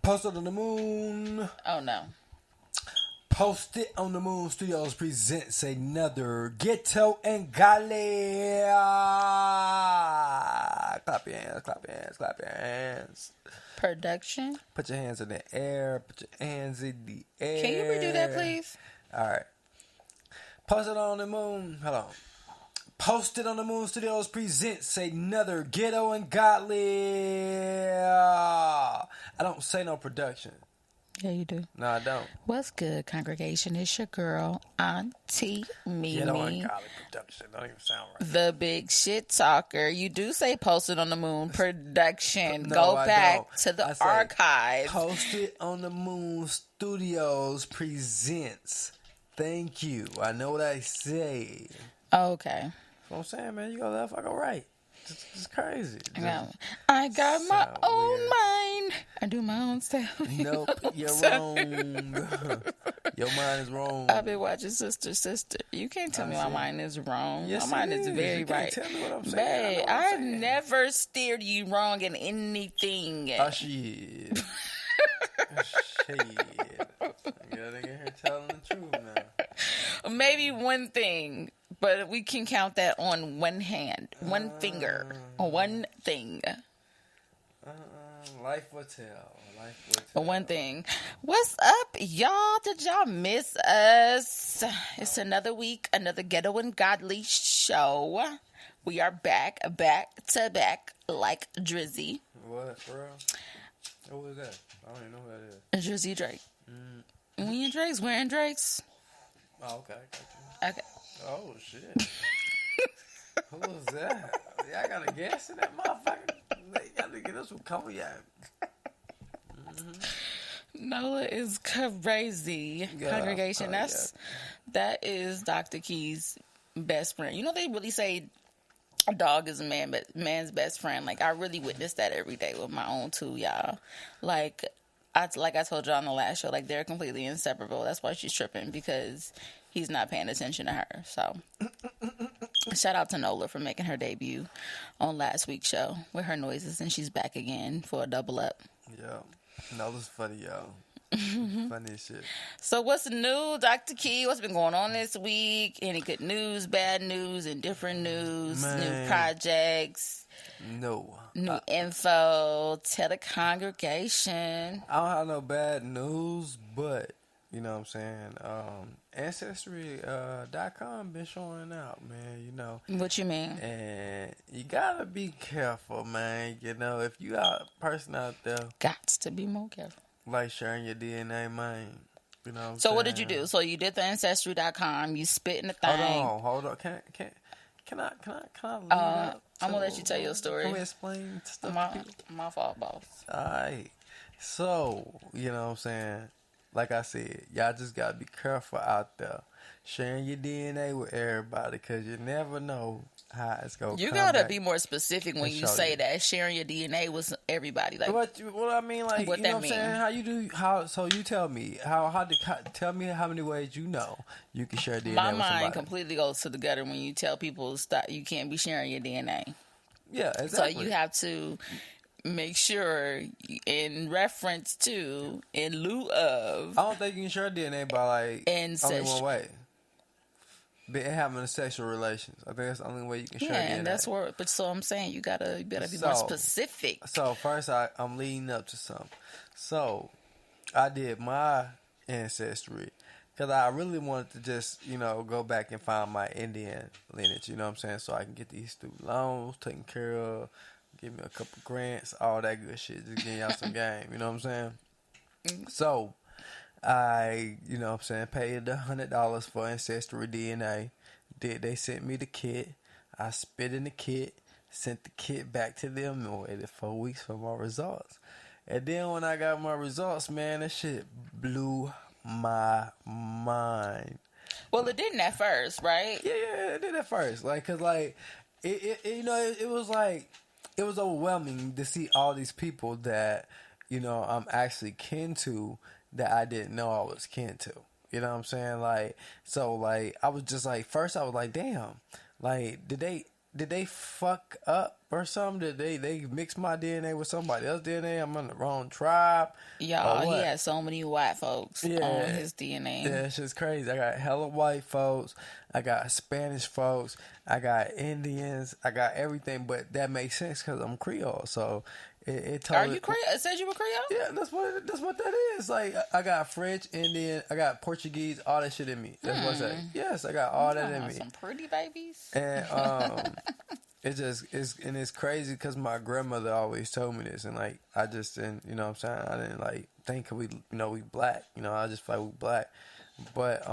Posted on the Moon. Oh no. Posted on the Moon Studios presents another Ghetto and Gale. Clap your hands, clap your hands, clap your hands. Production. Put your hands in the air. Put your hands in the air. Can you redo that, please? All right. Posted on the Moon. Hold on. Posted on the Moon Studios presents another Ghetto and Godly. I don't say no production. Yeah, you do. No, I don't. What's good, congregation? It's your girl, Auntie Mimi. Ghetto and Godly production. Don't even sound right. The big shit talker. You do say Posted on the Moon production. No, Go I back don't. to the I say archive. Posted on the Moon Studios presents. Thank you. I know what I say. Okay. That's what I'm saying, man. You go left, I go right. It's crazy. I got my sound own weird. mind. I do my own stuff. Nope, you're wrong. Your mind is wrong. I've been watching Sister. You can't tell me my mind is wrong. Yes, my mind it is is. very You can't right. tell me what I'm saying. Babe, I know what I'm I've saying. never steered you wrong in anything. Oh, shit. Shit. You gotta get here telling the truth now. Maybe one thing, but we can count that on one hand, one finger, one thing. Life will tell. Life will tell. One thing. What's up, y'all? Did y'all miss us? It's another week, another Ghetto and Godly show. We are back to back, like Drizzy. What, for real? Who is that? I don't even know who that is. Drizzy Drake. We and Drake's wearing Drake's. Oh, okay. Got you. Okay. Oh, shit. Who was that? Yeah, I got a guess in that motherfucker. They got to get us some cognac. Nola is crazy. Yeah, Congregation, that is Dr. Key's best friend. You know, they really say a dog is man's best friend. Like, I really witness that every day with my own two, y'all. Like I told y'all on the last show, like, they're completely inseparable. That's why she's tripping, because he's not paying attention to her. So shout out to Nola for making her debut on last week's show with her noises, and she's back again for a double up. Yeah. Nola's funny, y'all. Funny as shit. So what's new, Dr. Key? What's been going on this week? Any good news, bad news, indifferent news, Man. new projects, No. new info? Tell the congregation. I don't have no bad news, but, you know what I'm saying? Ancestry.com been showing out, man, you know. What you mean? And you gotta be careful, man. You know, if you are a person out there, Gots to be more careful. like sharing your DNA, man. You know what I'm So saying? what did you do? So you did the Ancestry.com. You spit in the thing. Hold on. Can I lead up? I'm gonna let you tell your story. Can we explain stuff to people? My fault, boss. Alright. So, you know what I'm saying? Like I said, y'all just gotta be careful out there. Sharing your DNA with everybody, because you never know how it's gonna You come gotta back. be more specific when and you show say you. that. Sharing your DNA with everybody. Like, What I mean, like, What you that know what I'm saying? mean? How you do? So you tell me tell me how many ways you know you can share DNA my with mind somebody. completely goes to the gutter when you tell people stop. You can't be sharing your DNA. Yeah, exactly. So you have to make sure, in reference to, in lieu of, I don't think you can share DNA by only Ancestry. one way. Having sexual relations. I think that's the only way you can share yeah, DNA. and that's where. But so I'm saying you better be more So- specific. So first, I'm leading up to something. So I did my ancestry because I really wanted to just, go back and find my Indian lineage. You know what I'm saying? So I can get these student loans taken care of, give me a couple grants, all that good shit. Just getting y'all some game. You know what I'm saying? So I, paid $100 for Ancestry DNA. They sent me the kit. I spit in the kit, sent the kit back to them, and waited 4 weeks for my results. And then when I got my results, man, that shit blew my mind. Well, it didn't at first, right? Yeah, it did at first. It was like, it was overwhelming to see all these people that, I'm actually kin to that I didn't know I was kin to. You know what I'm saying? I was just like, first I was like, damn, like, did they fuck up or something? That they mixed my DNA with somebody else's DNA? I'm on the wrong tribe. Y'all, he had so many white folks on his DNA. Yeah, it's just crazy. I got hella white folks. I got Spanish folks. I got Indians. I got everything. But that makes sense because I'm Creole. So it totally. Are you Creole? It said you were Creole? Yeah, that's what that is. Like I got French, Indian. I got Portuguese. All that shit in me. That's what I say. Yes, I got all that in me. Some pretty babies. And it's crazy because my grandmother always told me this, and like I just didn't, you know what I'm saying, I didn't like think we black, I just feel like we black. But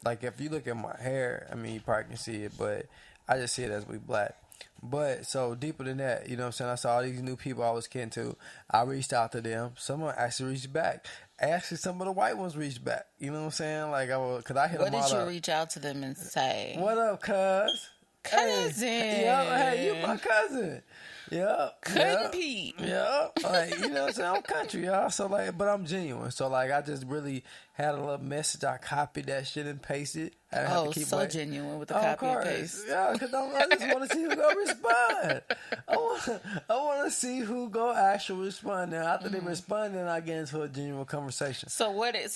like if you look at my hair, I mean you probably can see it, but I just see it as we black. But so deeper than that, you know what I'm saying, I saw all these new people I was getting to. I reached out to them. Someone actually reached back. Actually, some of the white ones reached back. You know what I'm saying? Like because I hit them all up. What did you reach out to them and say? What up, cuz? Cousin. Hey, you my cousin. Yep. Cousin Pete. Yep. Like, you know what I'm saying? I'm country, y'all. So, like, but I'm genuine. So, like, I just really had a little message. I copied that shit and pasted. Genuine with the copy and paste. Yeah, because I just want to see who gonna respond. I want to see who gonna actually respond. Now, after they respond, then I get into a genuine conversation. So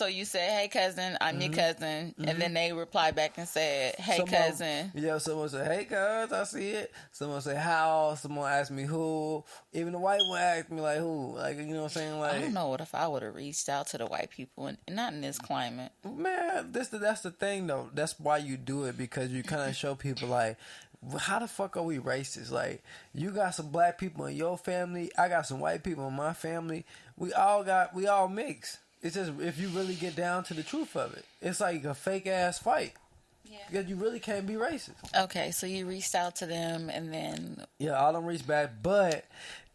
you said, "Hey, cousin, I'm your cousin," and then they reply back and said, "Hey, cousin." Yeah, someone said, "Hey, cuz, I see it." Someone said, "How?" Someone asked me who. Even the white one asked me like, "Who?" Like, you know what I'm saying? Like, I don't know what if I would have reached out to the white people and not in this climate. Man, that's the thing though. That's why you do it, because you kind of show people like, how the fuck are we racist? Like, you got some black people in your family, I got some white people in my family. We all mix. It's just if you really get down to the truth of it, it's like a fake ass fight. Yeah. Because you really can't be racist. Okay, so you reached out to them and then all them reached back, but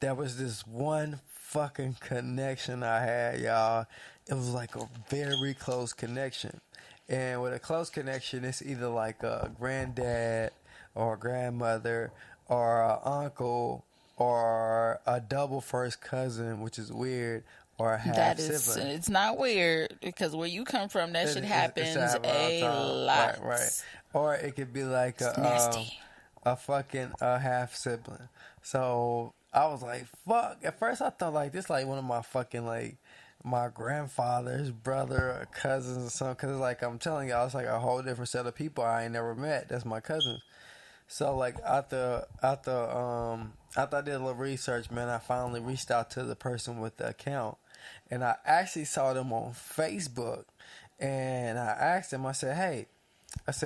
there was this one fucking connection I had, y'all. It was like a very close connection. And with a close connection, it's either like a granddad or a grandmother or an uncle or a double first cousin, which is weird, or a half sibling. It's not weird, because where you come from, that shit happens a lot. Right. Or it could be like a fucking half sibling. So I was like, fuck. At first I thought like this like one of my fucking like my grandfather's brother or cousins or something, because like I'm telling y'all, it's like a whole different set of people I ain't never met. That's my cousins. So like after I did a little research, man, I finally reached out to the person with the account, and I actually saw them on Facebook, and I asked them, I said, hey,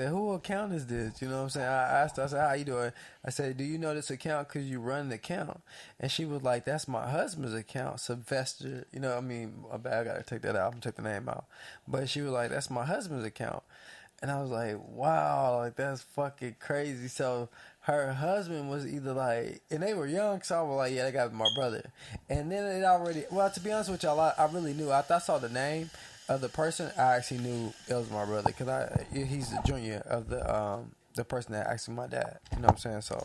who account is this? You know what I'm saying? I asked her, I said, how you doing? I said, do you know this account because you run the account? And she was like, that's my husband's account, Sylvester. You know, I mean, I gotta take that out. I'm gonna take the name out. But she was like, that's my husband's account. And I was like, wow, like that's fucking crazy. So her husband was either like, and they were young, so I was like, yeah, they got my brother. And then it already, well, to be honest with y'all, I really knew. After I saw the name of the person, I actually knew it was my brother, because he's the junior of the person that actually my dad. You know what I'm saying? So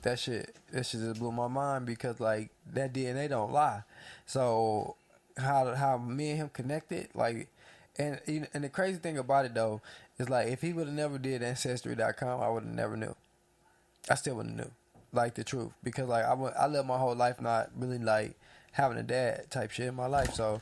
that shit just blew my mind, because like that DNA don't lie. So how me and him connected, like, and the crazy thing about it though is like if he would have never did Ancestry.com, I would have never knew. I still wouldn't knew, like, the truth, because like I lived my whole life not really like having a dad type shit in my life. So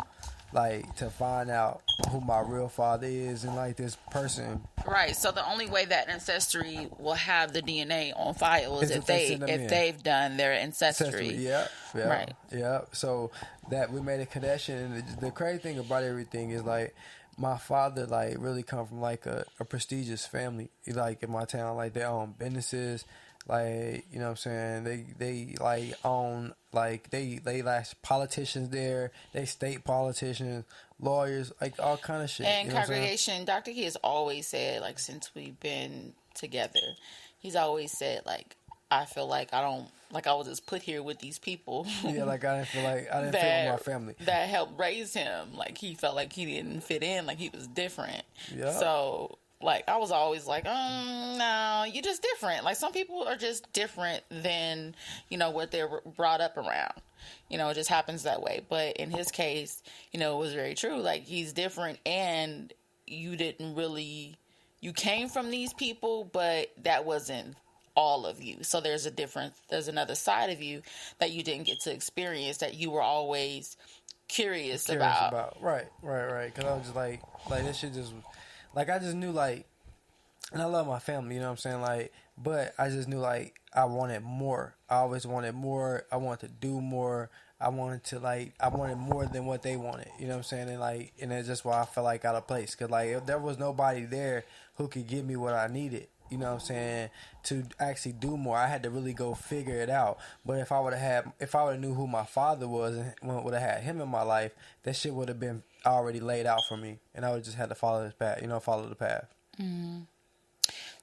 like to find out who my real father is, and like this person. Right. So the only way that Ancestry will have the DNA on file is if they've done their Ancestry. Yeah. Right. Yeah. So that we made a connection, and the crazy thing about everything is like my father like really come from like a prestigious family. Like in my town, like they own businesses. Like, you know what I'm saying? They like own, like they like politicians there. They state politicians, lawyers, like all kind of shit. And congregation, Dr. Key has always said, like, since we've been together, he's always said, like, I feel like I was just put here with these people. Yeah, like I didn't fit with my family. That helped raise him. Like he felt like he didn't fit in, like he was different. Yeah. So like I was always like, no, you're just different. Like some people are just different than, what they're brought up around. It just happens that way. But in his case, it was very true. Like he's different, and you came from these people, but that wasn't all of you. So there's another side of you that you didn't get to experience that you were always curious about. Right. Because I was just like that shit just, like, I just knew, like, and I love my family, you know what I'm saying? Like, but I just knew, like, I wanted more. I always wanted more. I wanted to do more. I wanted more than what they wanted, you know what I'm saying? And, like, and that's just why I felt like out of place. Because, like, if there was nobody there who could give me what I needed, you know what I'm saying, to actually do more, I had to really go figure it out. But if I would have knew who my father was and would have had him in my life, that shit would have been already laid out for me. And I would just had to follow his path, follow the path. Mm-hmm.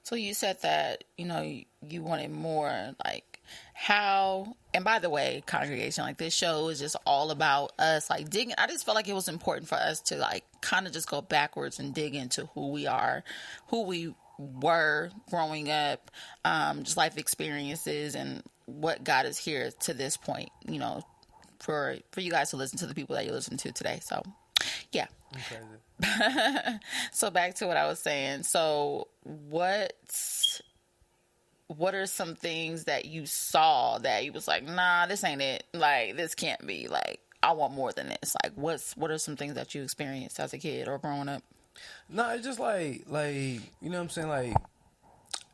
So you said that, you wanted more, like, how, and by the way, congregation, like, this show is just all about us, like, digging. I just felt like it was important for us to, like, kind of just go backwards and dig into who we are, who we were growing up, just life experiences and what got us here to this point, for you guys to listen to the people that you listen to today. So, yeah. So back to what I was saying. So what are some things that you saw that you was like, nah, this ain't it. Like, this can't be. Like, I want more than this. Like, what are some things that you experienced as a kid or growing up? No, it's just like, you know what I'm saying? Like,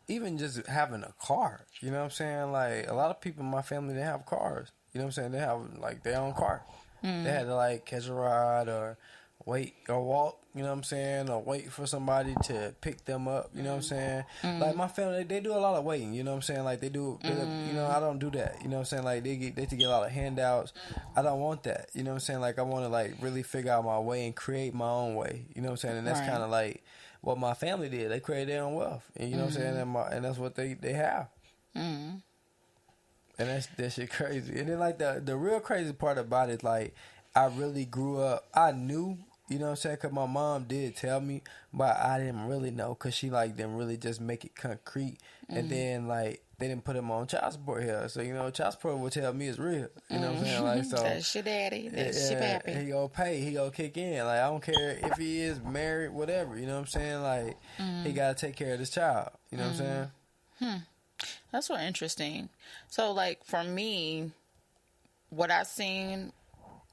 even just having a car, you know what I'm saying? Like, a lot of people in my family, they have cars. You know what I'm saying? They have, like, their own car. Mm. They had to, like, catch a ride or wait or walk, you know what I'm saying, or wait for somebody to pick them up, you know what I'm saying? Mm-hmm. Like, my family, they do a lot of waiting, you know what I'm saying? Like, they I don't do that, you know what I'm saying? Like, they get a lot of handouts. I don't want that, you know what I'm saying? Like, I want to, like, really figure out my way and create my own way, you know what I'm saying? And that's kind of like what my family did. They created their own wealth, and you know what I'm saying? And that's what they have. Mm-hmm. And that shit crazy. And then, like, the real crazy part about it, like, I really grew up, I knew, you know what I'm saying, because my mom did tell me, but I didn't really know, because she, like, didn't really just make it concrete. Mm-hmm. And then, like, they didn't put him on child support here. So, child support will tell me it's real. You know what I'm saying? Like, so that's your daddy. That's your pappy. He gonna pay. He gonna kick in. Like, I don't care if he is married, whatever. You know what I'm saying? Like, he gotta take care of this child. You know what I'm saying? That's so interesting. So, like, for me, what I seen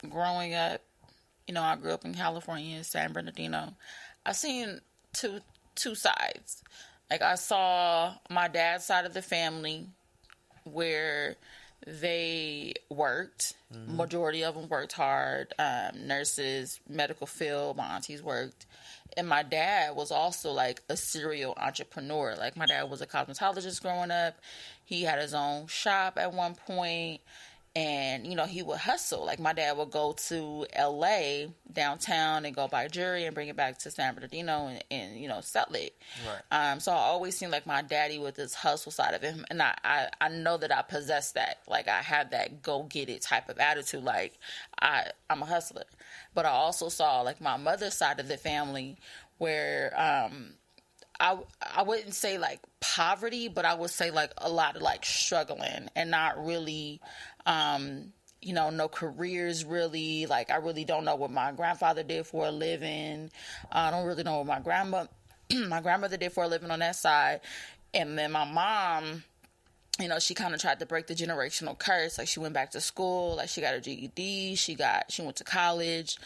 growing up, I grew up in California, San Bernardino. I seen two sides. Like, I saw my dad's side of the family where they worked. Mm-hmm. Majority of them worked hard. Nurses, medical field, my aunties worked. And my dad was also, like, a serial entrepreneur. Like, my dad was a cosmetologist growing up. He had his own shop at one point. And, he would hustle. Like, my dad would go to L.A. downtown and go buy jewelry and bring it back to San Bernardino and sell it. Right. So I always seen, like, my daddy with this hustle side of him. And I know that I possess that. Like, I have that go-get-it type of attitude. Like, I'm a hustler. But I also saw, like, my mother's side of the family where I wouldn't say, like, poverty, but I would say, like, a lot of, like, struggling and not really, no careers really. Like, I really don't know what my grandfather did for a living. I don't really know what my grandmother did for a living on that side. And then my mom, she kind of tried to break the generational curse. Like, she went back to school. Like, she got her GED. She went to college.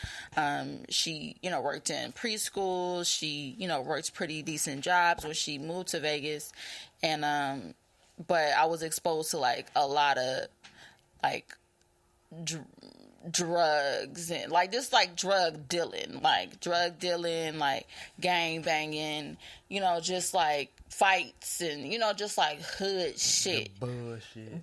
She, worked in preschool. She, worked pretty decent jobs when she moved to Vegas. And, but I was exposed to, like, a lot of, like, drugs and, like, just, like, drug dealing, like, gang banging, just, like, fights and, just, like, hood shit.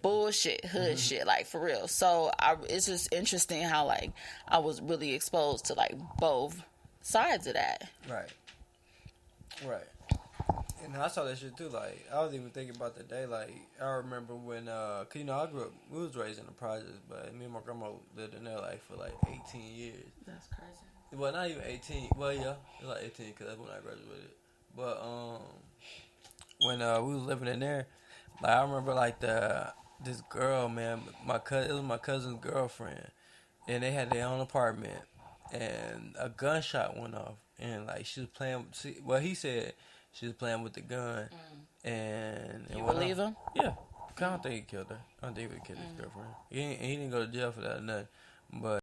Bullshit, hood shit, like, for real. So, it's just interesting how, like, I was really exposed to, like, both sides of that. Right. And I saw that shit too. Like, I was even thinking about the day. Like, I remember when, cause I grew up. We was raised in the projects, but me and my grandma lived in there like for like 18 years. That's crazy. Well, not even 18. Well, yeah, it was like 18 because that's when I graduated. But when we was living in there, like, I remember like this girl, man, it was my cousin's girlfriend, and they had their own apartment, and a gunshot went off, and like she was playing. He said she was playing with the gun, And You believe him? Yeah. I don't think he killed her. I don't think he would kill his girlfriend. He didn't go to jail for that or nothing. But